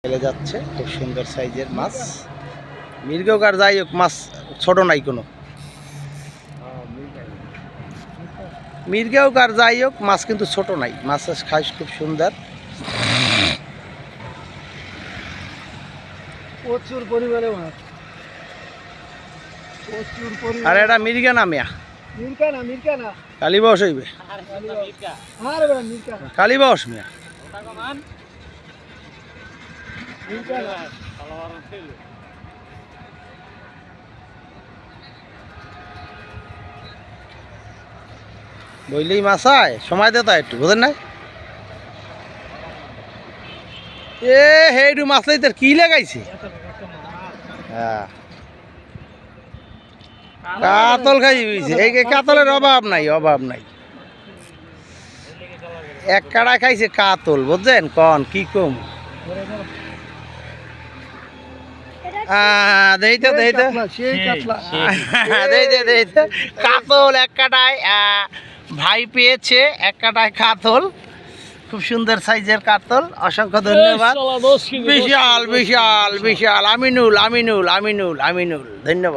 চলে যাচ্ছে খুব সুন্দর সাইজের মাছ। মৃগক আর যাই হোক মাছ ছোট নাই কোনো, মৃগক আর যাই হোক মাছ কিন্তু ছোট নাই, মাছ খাই খুব সুন্দর। প্রচুর পরিমাণে মাছ, প্রচুর পরিমাণে। আর এটা মৃগা না মিয়া? মির্কা না কালীবাস হইবে, কালীবাস মিয়া। বইলেই মাছ আয়, সময় দে তা একটু, বুঝেন নাই? এ হেইটু মাছ লাই তোর কি লাগাইছে? হ্যাঁ কাতল খাই হয়েছে, এই কাতলের অভাব নাই, অভাব নাই। এক কাড়া খাইছে কাতল, বুঝছেন? কন কি কম কাতল এক কাটায় ভাই পেয়েছে, এক কাটায় কাতল, খুব সুন্দর সাইজের কাতল। অসংখ্য ধন্যবাদ। বিশাল বিশাল বিশাল আমিনুল আমিনুল আমিনুল আমিনুল ধন্যবাদ।